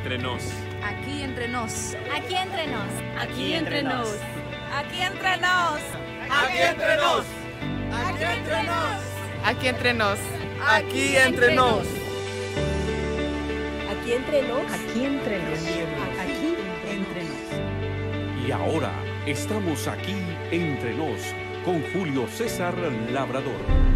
entre nos. Aquí entre nos. Aquí entre nos. Aquí entre nos. Aquí entre nos. Aquí entre nos. Aquí entre nos. Aquí entre nos. Aquí entre nos. Aquí entre nos. Aquí entre nos. Aquí entre nos. Y ahora estamos aquí entre nos con Julio César Labrador.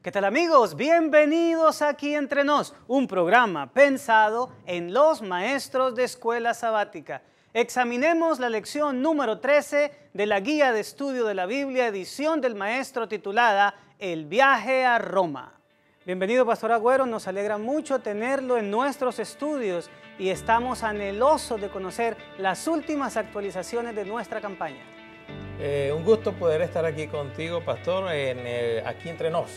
¿Qué tal, amigos? Bienvenidos aquí entre nos, un programa pensado en los maestros de escuela sabática. Examinemos la lección número 13 de la Guía de Estudio de la Biblia, edición del maestro titulada El viaje a Roma. Bienvenido, Pastor Agüero, nos alegra mucho tenerlo en nuestros estudios y estamos anhelosos de conocer las últimas actualizaciones de nuestra campaña. Un gusto poder estar aquí contigo, Pastor, aquí entre nos.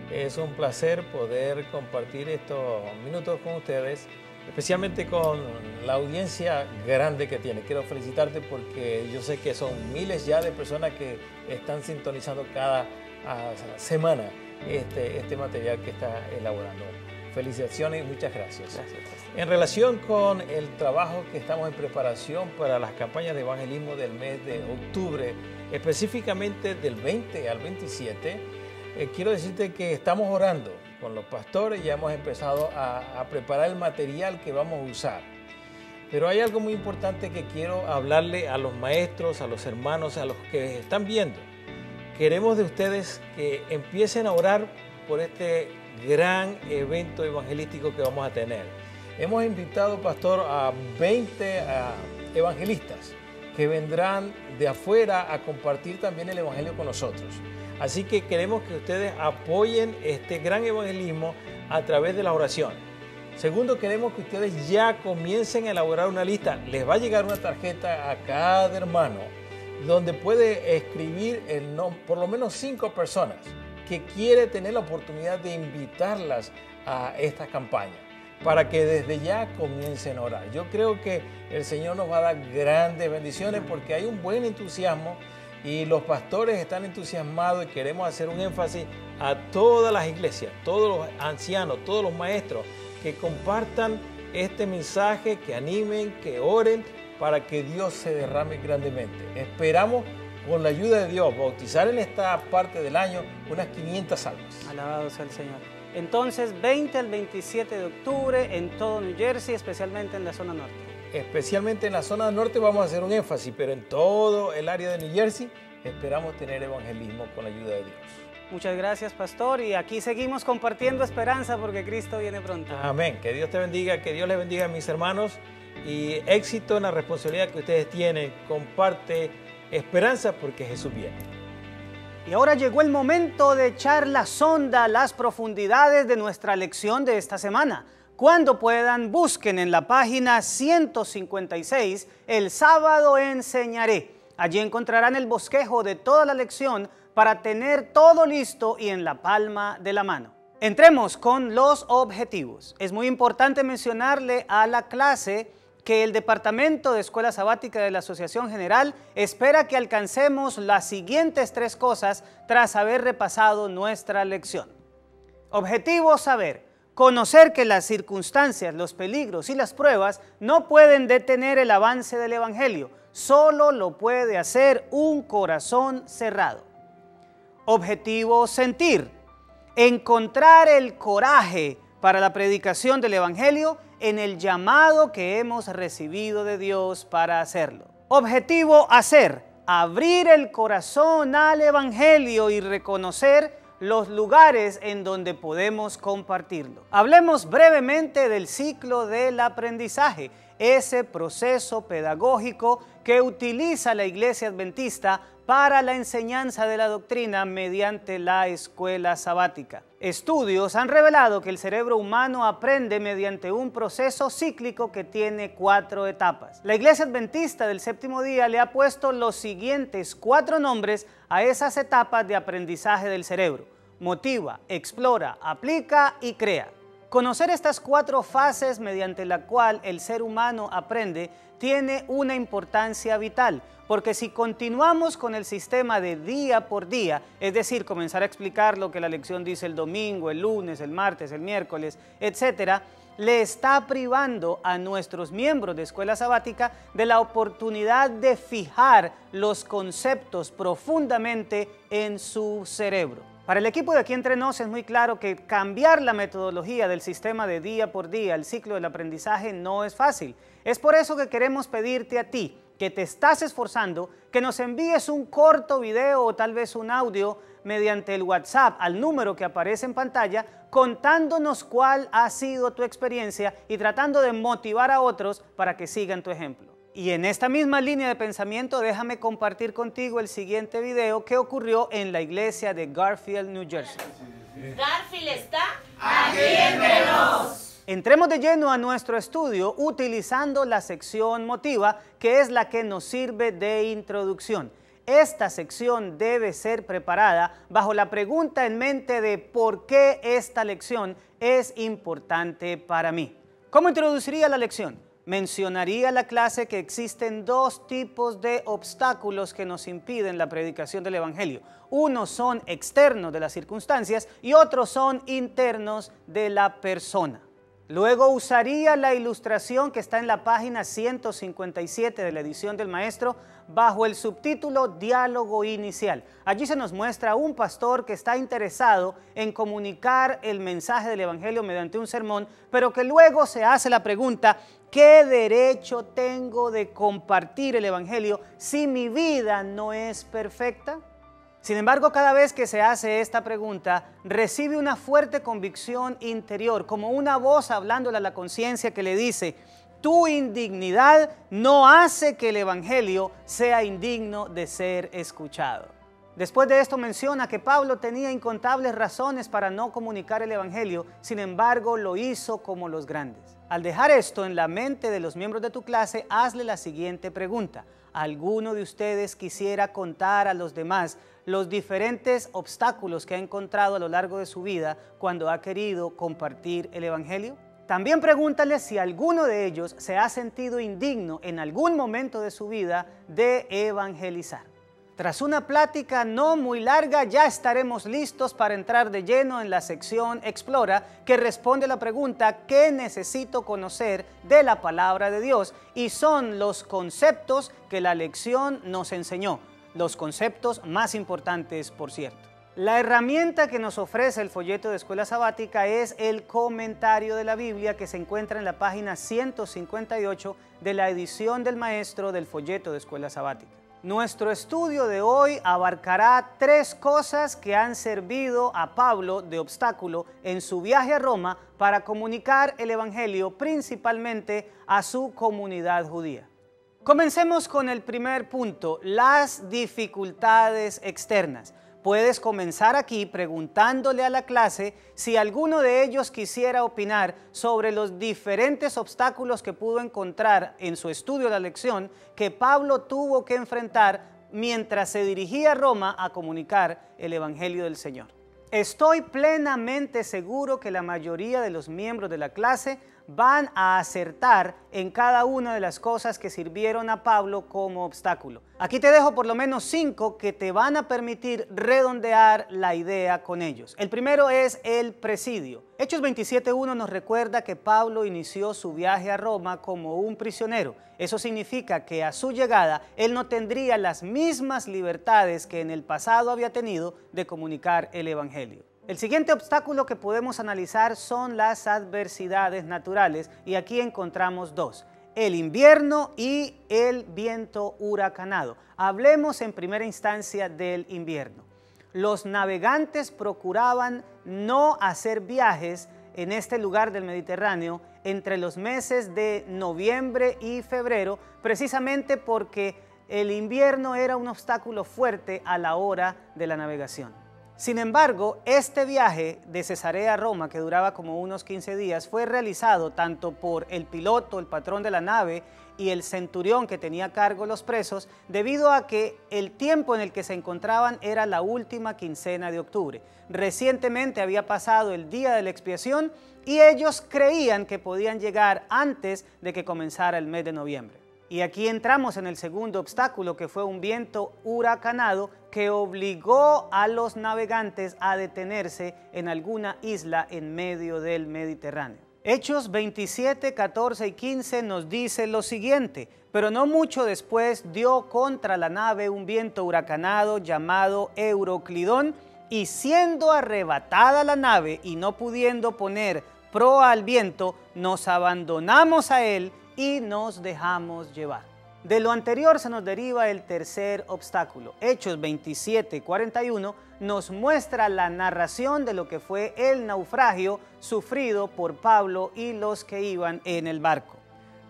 Es un placer poder compartir estos minutos con ustedes, especialmente con la audiencia grande que tiene. Quiero felicitarte porque yo sé que son miles ya de personas que están sintonizando cada semana este material que está elaborando. Felicitaciones y muchas gracias. En relación con el trabajo que estamos en preparación para las campañas de evangelismo del mes de octubre, específicamente del 20 al 27, quiero decirte que estamos orando con los pastores, ya hemos empezado a preparar el material que vamos a usar. Pero hay algo muy importante que quiero hablarle a los maestros, a los hermanos, a los que están viendo. Queremos de ustedes que empiecen a orar por este gran evento evangelístico que vamos a tener. Hemos invitado, Pastor, a 20 evangelistas que vendrán de afuera a compartir también el evangelio con nosotros. Así que queremos que ustedes apoyen este gran evangelismo a través de la oración. Segundo, queremos que ustedes ya comiencen a elaborar una lista. Les va a llegar una tarjeta a cada hermano donde puede escribir por lo menos 5 personas que quiere tener la oportunidad de invitarlas a esta campaña para que desde ya comiencen a orar. Yo creo que el Señor nos va a dar grandes bendiciones porque hay un buen entusiasmo y los pastores están entusiasmados y queremos hacer un énfasis a todas las iglesias, todos los ancianos, todos los maestros que compartan este mensaje, que animen, que oren para que Dios se derrame grandemente. Esperamos con la ayuda de Dios bautizar en esta parte del año unas 500 almas. Alabado sea el Señor. Entonces, 20 al 27 de octubre en todo New Jersey, especialmente en la zona norte. Especialmente en la zona norte vamos a hacer un énfasis, pero en todo el área de New Jersey esperamos tener evangelismo con la ayuda de Dios. Muchas gracias, Pastor, y aquí seguimos compartiendo esperanza porque Cristo viene pronto. Amén. Que Dios te bendiga, que Dios les bendiga a mis hermanos y éxito en la responsabilidad que ustedes tienen. Comparte esperanza porque Jesús viene. Y ahora llegó el momento de echar la sonda a las profundidades de nuestra lección de esta semana. Cuando puedan, busquen en la página 156, El sábado enseñaré. Allí encontrarán el bosquejo de toda la lección para tener todo listo y en la palma de la mano. Entremos con los objetivos. Es muy importante mencionarle a la clase que el Departamento de Escuela Sabática de la Asociación General espera que alcancemos las siguientes 3 cosas tras haber repasado nuestra lección. Objetivo: saber. Conocer que las circunstancias, los peligros y las pruebas no pueden detener el avance del Evangelio. Solo lo puede hacer un corazón cerrado. Objetivo: sentir. Encontrar el coraje para la predicación del Evangelio en el llamado que hemos recibido de Dios para hacerlo. Objetivo: hacer. Abrir el corazón al Evangelio y reconocer los lugares en donde podemos compartirlo. Hablemos brevemente del ciclo del aprendizaje, ese proceso pedagógico que utiliza la Iglesia Adventista para la enseñanza de la doctrina mediante la escuela sabática. Estudios han revelado que el cerebro humano aprende mediante un proceso cíclico que tiene 4 etapas. La Iglesia Adventista del Séptimo Día le ha puesto los siguientes 4 nombres a esas etapas de aprendizaje del cerebro: motiva, explora, aplica y crea. Conocer estas 4 fases mediante la cual el ser humano aprende tiene una importancia vital, porque si continuamos con el sistema de día por día, es decir, comenzar a explicar lo que la lección dice el domingo, el lunes, el martes, el miércoles, etc., le está privando a nuestros miembros de escuela sabática de la oportunidad de fijar los conceptos profundamente en su cerebro. Para el equipo de Aquí Entre Nos es muy claro que cambiar la metodología del sistema de día por día, el ciclo del aprendizaje, no es fácil. Es por eso que queremos pedirte a ti, que te estás esforzando, que nos envíes un corto video o tal vez un audio mediante el WhatsApp al número que aparece en pantalla, contándonos cuál ha sido tu experiencia y tratando de motivar a otros para que sigan tu ejemplo. Y en esta misma línea de pensamiento, déjame compartir contigo el siguiente video que ocurrió en la iglesia de Garfield, New Jersey. Garfield está aquí entre nos. Entremos de lleno a nuestro estudio utilizando la sección Motiva, que es la que nos sirve de introducción. Esta sección debe ser preparada bajo la pregunta en mente de por qué esta lección es importante para mí. ¿Cómo introduciría la lección? Mencionaría la clase que existen dos tipos de obstáculos que nos impiden la predicación del Evangelio. Unos son externos de las circunstancias y otros son internos de la persona. Luego usaría la ilustración que está en la página 157 de la edición del Maestro bajo el subtítulo Diálogo Inicial. Allí se nos muestra un pastor que está interesado en comunicar el mensaje del Evangelio mediante un sermón, pero que luego se hace la pregunta: ¿qué derecho tengo de compartir el Evangelio si mi vida no es perfecta? Sin embargo, cada vez que se hace esta pregunta, recibe una fuerte convicción interior, como una voz hablándole a la conciencia que le dice: tu indignidad no hace que el Evangelio sea indigno de ser escuchado. Después de esto menciona que Pablo tenía incontables razones para no comunicar el Evangelio, sin embargo lo hizo como los grandes. Al dejar esto en la mente de los miembros de tu clase, hazle la siguiente pregunta: ¿alguno de ustedes quisiera contar a los demás los diferentes obstáculos que ha encontrado a lo largo de su vida cuando ha querido compartir el Evangelio? También pregúntale si alguno de ellos se ha sentido indigno en algún momento de su vida de evangelizar. Tras una plática no muy larga, ya estaremos listos para entrar de lleno en la sección Explora, que responde a la pregunta: ¿qué necesito conocer de la palabra de Dios? Y son los conceptos que la lección nos enseñó, los conceptos más importantes, por cierto. La herramienta que nos ofrece el folleto de escuela sabática es el comentario de la Biblia, que se encuentra en la página 158 de la edición del Maestro del folleto de escuela sabática. Nuestro estudio de hoy abarcará tres cosas que han servido a Pablo de obstáculo en su viaje a Roma para comunicar el Evangelio principalmente a su comunidad judía. Comencemos con el primer punto: las dificultades externas. Puedes comenzar aquí preguntándole a la clase si alguno de ellos quisiera opinar sobre los diferentes obstáculos que pudo encontrar en su estudio de la lección que Pablo tuvo que enfrentar mientras se dirigía a Roma a comunicar el Evangelio del Señor. Estoy plenamente seguro que la mayoría de los miembros de la clase van a acertar en cada una de las cosas que sirvieron a Pablo como obstáculo. Aquí te dejo por lo menos 5 que te van a permitir redondear la idea con ellos. El primero es el presidio. Hechos 27:1 nos recuerda que Pablo inició su viaje a Roma como un prisionero. Eso significa que a su llegada él no tendría las mismas libertades que en el pasado había tenido de comunicar el Evangelio. El siguiente obstáculo que podemos analizar son las adversidades naturales, y aquí encontramos dos: el invierno y el viento huracanado. Hablemos en primera instancia del invierno. Los navegantes procuraban no hacer viajes en este lugar del Mediterráneo entre los meses de noviembre y febrero, precisamente porque el invierno era un obstáculo fuerte a la hora de la navegación. Sin embargo, este viaje de Cesarea a Roma, que duraba como unos 15 días, fue realizado tanto por el piloto, el patrón de la nave, y el centurión que tenía a cargo los presos, debido a que el tiempo en el que se encontraban era la última quincena de octubre. Recientemente había pasado el día de la expiación y ellos creían que podían llegar antes de que comenzara el mes de noviembre. Y aquí entramos en el segundo obstáculo, que fue un viento huracanado que obligó a los navegantes a detenerse en alguna isla en medio del Mediterráneo. Hechos 27, 14 y 15 nos dice lo siguiente: pero no mucho después dio contra la nave un viento huracanado llamado Euroclidón, y siendo arrebatada la nave y no pudiendo poner proa al viento, nos abandonamos a él y nos dejamos llevar. De lo anterior se nos deriva el tercer obstáculo. Hechos 27, 41 nos muestra la narración de lo que fue el naufragio sufrido por Pablo y los que iban en el barco.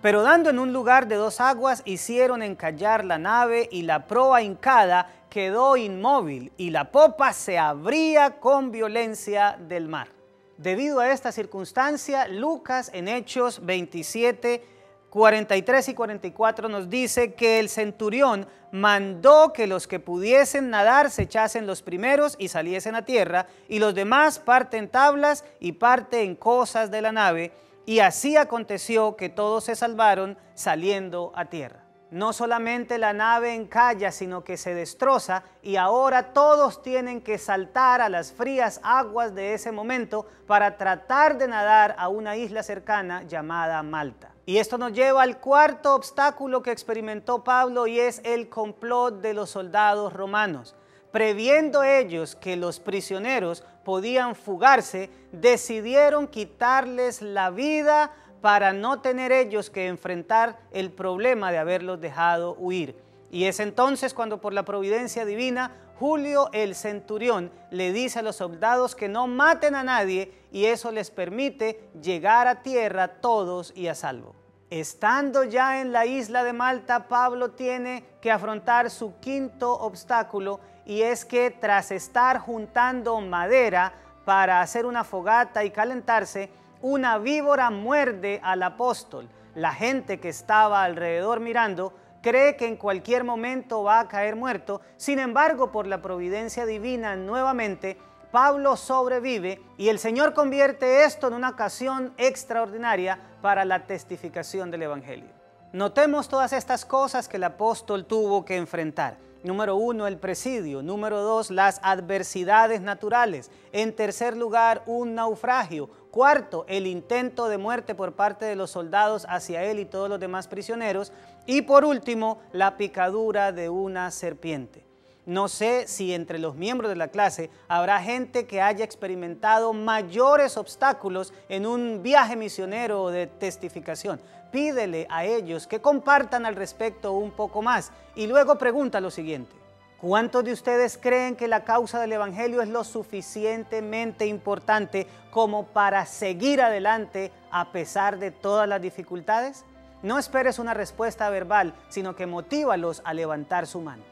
Pero dando en un lugar de 2 aguas, hicieron encallar la nave, y la proa hincada quedó inmóvil, y la popa se abría con violencia del mar. Debido a esta circunstancia, Lucas en Hechos 27, 43 y 44 nos dice que el centurión mandó que los que pudiesen nadar se echasen los primeros y saliesen a tierra, y los demás parte en tablas y parte en cosas de la nave, y así aconteció que todos se salvaron saliendo a tierra. No solamente la nave encalla, sino que se destroza, y ahora todos tienen que saltar a las frías aguas de ese momento para tratar de nadar a una isla cercana llamada Malta. Y esto nos lleva al cuarto obstáculo que experimentó Pablo, y es el complot de los soldados romanos. Previendo ellos que los prisioneros podían fugarse, decidieron quitarles la vida para no tener ellos que enfrentar el problema de haberlos dejado huir. Y es entonces cuando, por la providencia divina, Julio el centurión le dice a los soldados que no maten a nadie, y eso les permite llegar a tierra todos y a salvo. Estando ya en la isla de Malta, Pablo tiene que afrontar su quinto obstáculo, y es que tras estar juntando madera para hacer una fogata y calentarse, una víbora muerde al apóstol. La gente que estaba alrededor mirando cree que en cualquier momento va a caer muerto. Sin embargo, por la providencia divina, nuevamente Pablo sobrevive, y el Señor convierte esto en una ocasión extraordinaria para la testificación del Evangelio. Notemos todas estas cosas que el apóstol tuvo que enfrentar. Número 1, el presidio. Número 2, las adversidades naturales. En tercer lugar, un naufragio. Cuarto, el intento de muerte por parte de los soldados hacia él y todos los demás prisioneros. Y por último, la picadura de una serpiente. No sé si entre los miembros de la clase habrá gente que haya experimentado mayores obstáculos en un viaje misionero o de testificación. Pídele a ellos que compartan al respecto un poco más, y luego pregunta lo siguiente: ¿cuántos de ustedes creen que la causa del Evangelio es lo suficientemente importante como para seguir adelante a pesar de todas las dificultades? No esperes una respuesta verbal, sino que motívalos a levantar su mano.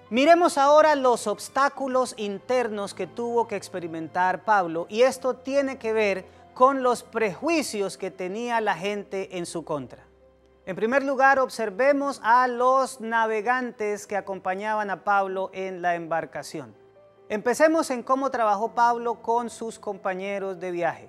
Miremos ahora los obstáculos internos que tuvo que experimentar Pablo, y esto tiene que ver con los prejuicios que tenía la gente en su contra. En primer lugar, observemos a los navegantes que acompañaban a Pablo en la embarcación. Empecemos en cómo trabajó Pablo con sus compañeros de viaje.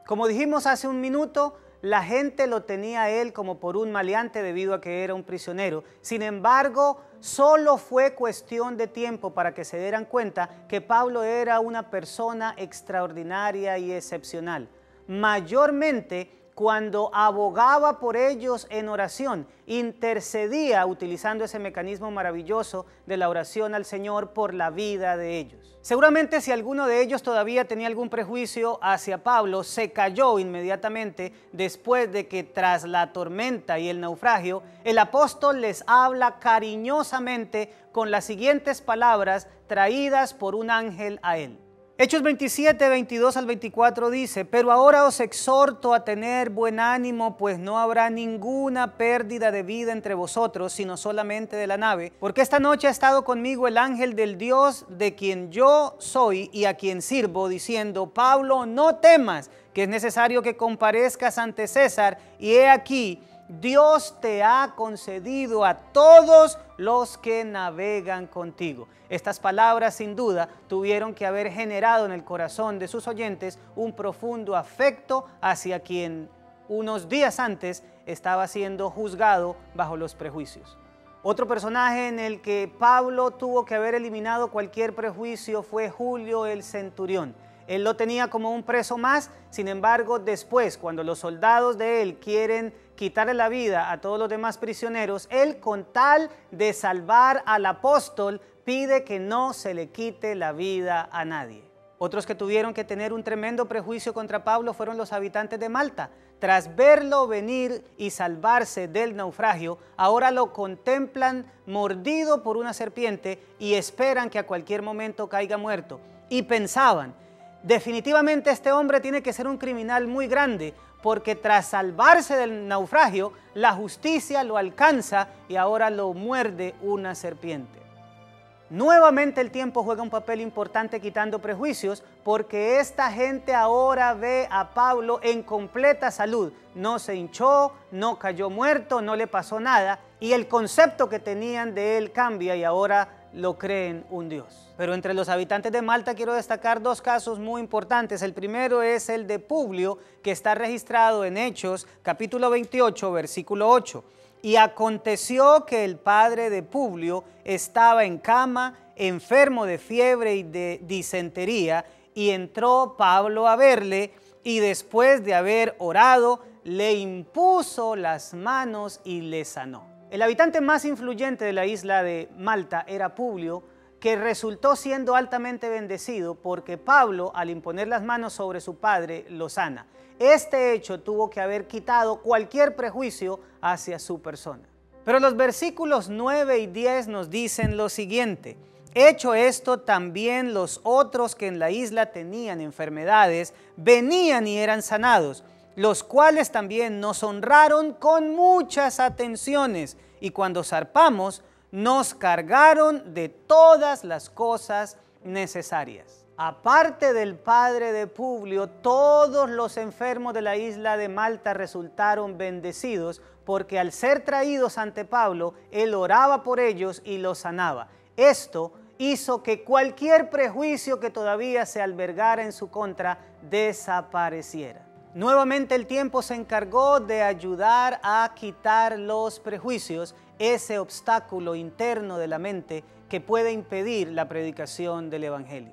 Como dijimos hace un minuto, la gente lo tenía a él como por un maleante debido a que era un prisionero. Sin embargo, solo fue cuestión de tiempo para que se dieran cuenta que Pablo era una persona extraordinaria y excepcional. Mayormente cuando abogaba por ellos en oración, intercedía utilizando ese mecanismo maravilloso de la oración al Señor por la vida de ellos. Seguramente si alguno de ellos todavía tenía algún prejuicio hacia Pablo, se cayó inmediatamente después de que, tras la tormenta y el naufragio, el apóstol les habla cariñosamente con las siguientes palabras traídas por un ángel a él. Hechos 27, 22 al 24 dice: pero ahora os exhorto a tener buen ánimo, pues no habrá ninguna pérdida de vida entre vosotros, sino solamente de la nave, porque esta noche ha estado conmigo el ángel del Dios de quien yo soy y a quien sirvo, diciendo: Pablo, no temas, que es necesario que comparezcas ante César, y he aquí, Dios te ha concedido a todos los que navegan contigo. Estas palabras sin duda tuvieron que haber generado en el corazón de sus oyentes un profundo afecto hacia quien unos días antes estaba siendo juzgado bajo los prejuicios. Otro personaje en el que Pablo tuvo que haber eliminado cualquier prejuicio fue Julio el centurión. Él lo tenía como un preso más. Sin embargo, después, cuando los soldados de él quieren quitarle la vida a todos los demás prisioneros, él, con tal de salvar al apóstol, pide que no se le quite la vida a nadie. Otros que tuvieron que tener un tremendo prejuicio contra Pablo fueron los habitantes de Malta. Tras verlo venir y salvarse del naufragio, ahora lo contemplan mordido por una serpiente y esperan que a cualquier momento caiga muerto. Y pensaban, definitivamente este hombre tiene que ser un criminal muy grande, porque tras salvarse del naufragio, la justicia lo alcanza y ahora lo muerde una serpiente. Nuevamente el tiempo juega un papel importante quitando prejuicios, porque esta gente ahora ve a Pablo en completa salud. No se hinchó, no cayó muerto, no le pasó nada, y el concepto que tenían de él cambia y ahora lo creen un Dios. Pero entre los habitantes de Malta quiero destacar dos casos muy importantes. El primero es el de Publio, que está registrado en Hechos, capítulo 28, versículo 8. Y aconteció que el padre de Publio estaba en cama, enfermo de fiebre y de disentería, y entró Pablo a verle, y después de haber orado, le impuso las manos y le sanó. El habitante más influyente de la isla de Malta era Publio, que resultó siendo altamente bendecido porque Pablo, al imponer las manos sobre su padre, lo sana. Este hecho tuvo que haber quitado cualquier prejuicio hacia su persona. Pero los versículos 9 y 10 nos dicen lo siguiente: hecho esto, también los otros que en la isla tenían enfermedades venían y eran sanados, los cuales también nos honraron con muchas atenciones, y cuando zarpamos nos cargaron de todas las cosas necesarias. Aparte del padre de Publio, todos los enfermos de la isla de Malta resultaron bendecidos, porque al ser traídos ante Pablo, él oraba por ellos y los sanaba. Esto hizo que cualquier prejuicio que todavía se albergara en su contra desapareciera. Nuevamente el tiempo se encargó de ayudar a quitar los prejuicios, ese obstáculo interno de la mente que puede impedir la predicación del Evangelio.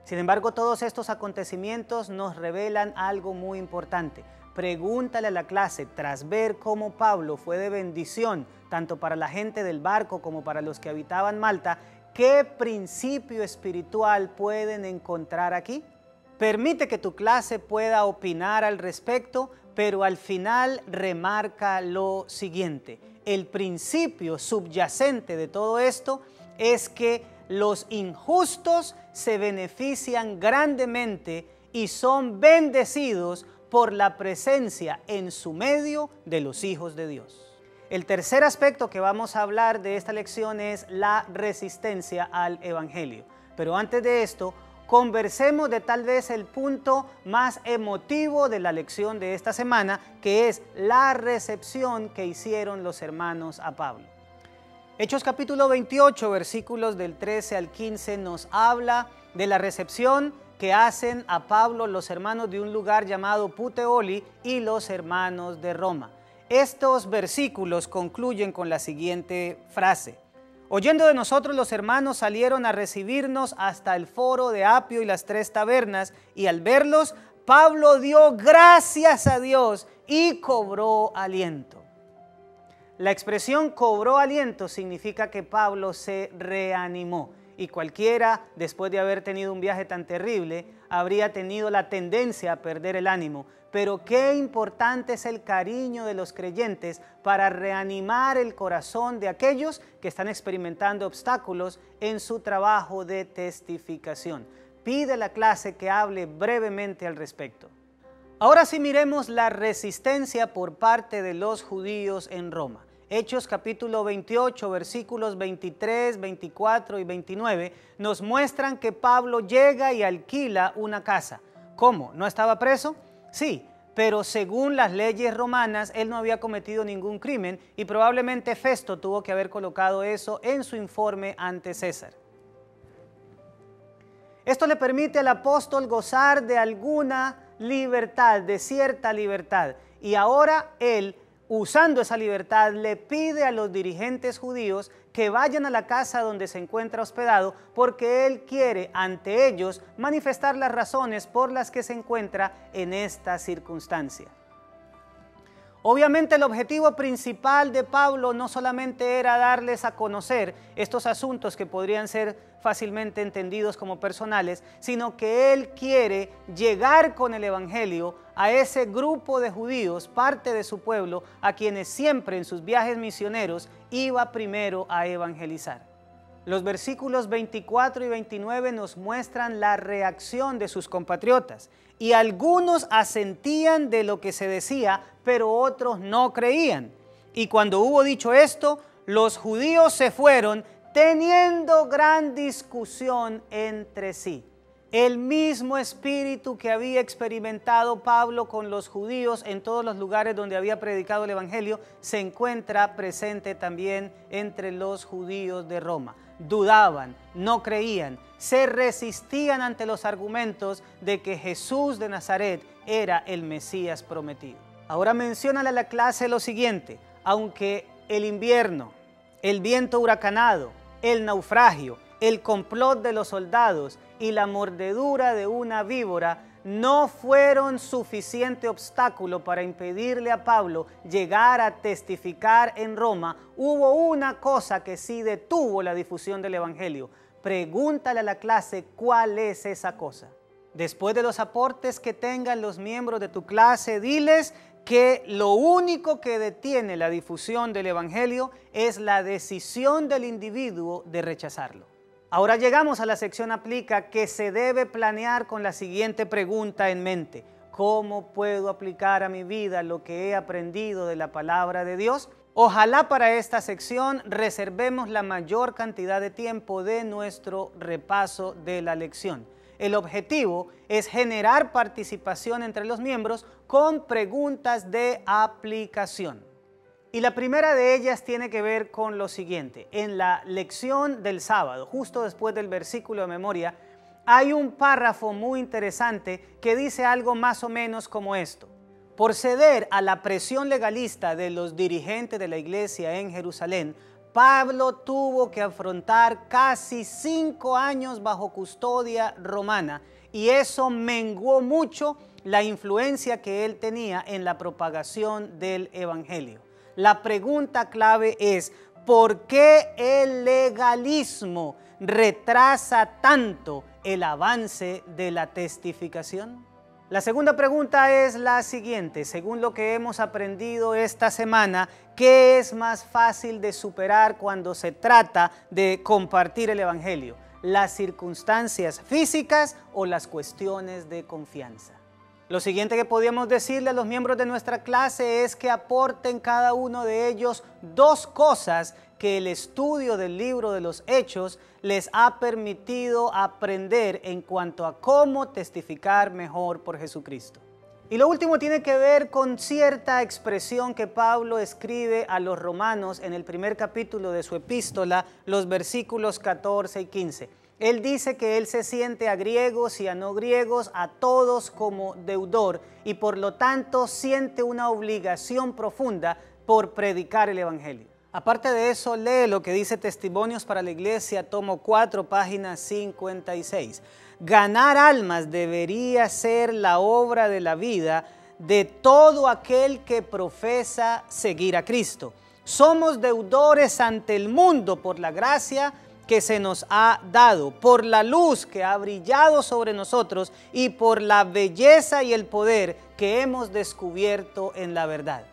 Sin embargo, todos estos acontecimientos nos revelan algo muy importante. Pregúntale a la clase, tras ver cómo Pablo fue de bendición, tanto para la gente del barco como para los que habitaban Malta, ¿qué principio espiritual pueden encontrar aquí? Permite que tu clase pueda opinar al respecto, pero al final remarca lo siguiente: el principio subyacente de todo esto es que los injustos se benefician grandemente y son bendecidos por la presencia en su medio de los hijos de Dios. El tercer aspecto que vamos a hablar de esta lección es la resistencia al Evangelio. Pero antes de esto, conversemos de tal vez el punto más emotivo de la lección de esta semana, que es la recepción que hicieron los hermanos a Pablo. Hechos capítulo 28, versículos del 13 al 15, nos habla de la recepción que hacen a Pablo los hermanos de un lugar llamado Puteoli y los hermanos de Roma. Estos versículos concluyen con la siguiente frase: oyendo de nosotros, los hermanos salieron a recibirnos hasta el foro de Apio y las 3 tabernas, y al verlos, Pablo dio gracias a Dios y cobró aliento. La expresión cobró aliento significa que Pablo se reanimó, y cualquiera, después de haber tenido un viaje tan terrible, habría tenido la tendencia a perder el ánimo. Pero qué importante es el cariño de los creyentes para reanimar el corazón de aquellos que están experimentando obstáculos en su trabajo de testificación. Pide a la clase que hable brevemente al respecto. Ahora sí miremos la resistencia por parte de los judíos en Roma. Hechos capítulo 28, versículos 23, 24 y 29 nos muestran que Pablo llega y alquila una casa. ¿Cómo? ¿No estaba preso? Sí, pero según las leyes romanas, él no había cometido ningún crimen y probablemente Festo tuvo que haber colocado eso en su informe ante César. Esto le permite al apóstol gozar de alguna libertad, de cierta libertad, y ahora él usando esa libertad, le pide a los dirigentes judíos que vayan a la casa donde se encuentra hospedado, porque él quiere ante ellos manifestar las razones por las que se encuentra en esta circunstancia. Obviamente el objetivo principal de Pablo no solamente era darles a conocer estos asuntos que podrían ser fácilmente entendidos como personales, sino que él quiere llegar con el evangelio a ese grupo de judíos, parte de su pueblo, a quienes siempre en sus viajes misioneros iba primero a evangelizar. Los versículos 24 y 29 nos muestran la reacción de sus compatriotas, y algunos asentían de lo que se decía, pero otros no creían. Y cuando hubo dicho esto, los judíos se fueron teniendo gran discusión entre sí. El mismo espíritu que había experimentado Pablo con los judíos en todos los lugares donde había predicado el evangelio se encuentra presente también entre los judíos de Roma. Dudaban, no creían, se resistían ante los argumentos de que Jesús de Nazaret era el Mesías prometido. Ahora menciónale a la clase lo siguiente: aunque el invierno, el viento huracanado, el naufragio, el complot de los soldados y la mordedura de una víbora no fueron suficiente obstáculo para impedirle a Pablo llegar a testificar en Roma, hubo una cosa que sí detuvo la difusión del evangelio. Pregúntale a la clase cuál es esa cosa. Después de los aportes que tengan los miembros de tu clase, diles que lo único que detiene la difusión del evangelio es la decisión del individuo de rechazarlo. Ahora llegamos a la sección Aplica, que se debe planear con la siguiente pregunta en mente: ¿cómo puedo aplicar a mi vida lo que he aprendido de la palabra de Dios? Ojalá para esta sección reservemos la mayor cantidad de tiempo de nuestro repaso de la lección. El objetivo es generar participación entre los miembros con preguntas de aplicación. Y la primera de ellas tiene que ver con lo siguiente. En la lección del sábado, justo después del versículo de memoria, hay un párrafo muy interesante que dice algo más o menos como esto: por ceder a la presión legalista de los dirigentes de la iglesia en Jerusalén, Pablo tuvo que afrontar casi 5 años bajo custodia romana, y eso menguó mucho la influencia que él tenía en la propagación del evangelio. La pregunta clave es: ¿por qué el legalismo retrasa tanto el avance de la testificación? La segunda pregunta es la siguiente: según lo que hemos aprendido esta semana, ¿qué es más fácil de superar cuando se trata de compartir el evangelio? ¿Las circunstancias físicas o las cuestiones de confianza? Lo siguiente que podríamos decirle a los miembros de nuestra clase es que aporten cada uno de ellos 2 cosas que el estudio del libro de los Hechos les ha permitido aprender en cuanto a cómo testificar mejor por Jesucristo. Y lo último tiene que ver con cierta expresión que Pablo escribe a los romanos en el primer capítulo de su epístola, los versículos 14 y 15. Él dice que él se siente a griegos y a no griegos, a todos como deudor, y por lo tanto siente una obligación profunda por predicar el evangelio. Aparte de eso, lee lo que dice Testimonios para la Iglesia, tomo 4, página 56. Ganar almas debería ser la obra de la vida de todo aquel que profesa seguir a Cristo. Somos deudores ante el mundo por la gracia que se nos ha dado, por la luz que ha brillado sobre nosotros y por la belleza y el poder que hemos descubierto en la verdad.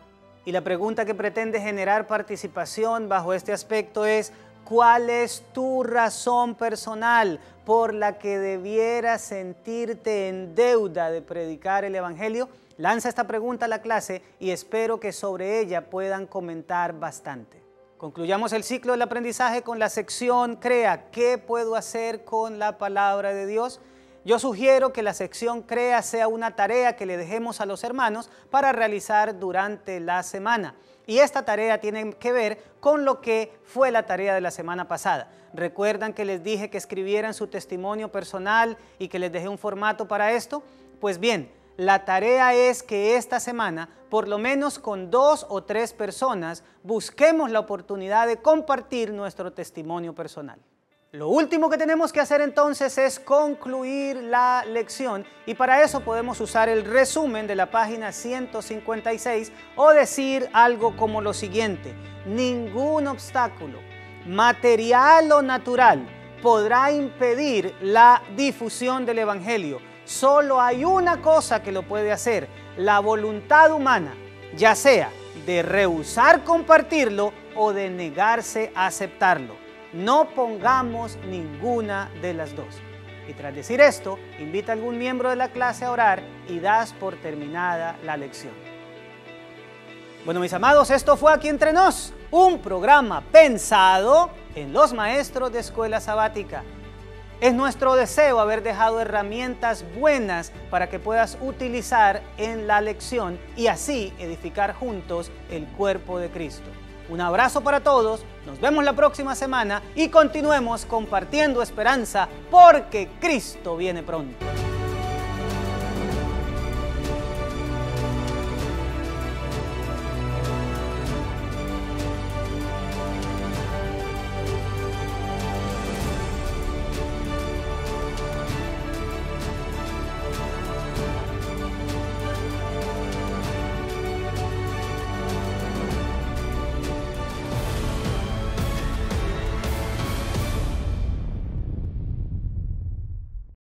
Y la pregunta que pretende generar participación bajo este aspecto es: ¿cuál es tu razón personal por la que debieras sentirte en deuda de predicar el evangelio? Lanza esta pregunta a la clase y espero que sobre ella puedan comentar bastante. Concluyamos el ciclo del aprendizaje con la sección Crea. ¿Qué puedo hacer con la palabra de Dios? Yo sugiero que la sección Crea sea una tarea que le dejemos a los hermanos para realizar durante la semana. Y esta tarea tiene que ver con lo que fue la tarea de la semana pasada. ¿Recuerdan que les dije que escribieran su testimonio personal y que les dejé un formato para esto? Pues bien, La tarea es que esta semana, por lo menos con 2 o 3 personas, busquemos la oportunidad de compartir nuestro testimonio personal. Lo último que tenemos que hacer entonces es concluir la lección y para eso podemos usar el resumen de la página 156 o decir algo como lo siguiente: ningún obstáculo, material o natural, podrá impedir la difusión del Evangelio. Solo hay una cosa que lo puede hacer: la voluntad humana, ya sea de rehusar compartirlo o de negarse a aceptarlo. No pongamos ninguna de las dos. Y tras decir esto, invita a algún miembro de la clase a orar y das por terminada la lección. Bueno, mis amados, esto fue Aquí Entre Nos, un programa pensado en los maestros de escuela sabática. Es nuestro deseo haber dejado herramientas buenas para que puedas utilizar en la lección y así edificar juntos el cuerpo de Cristo. Un abrazo para todos, nos vemos la próxima semana y continuemos compartiendo esperanza porque Cristo viene pronto.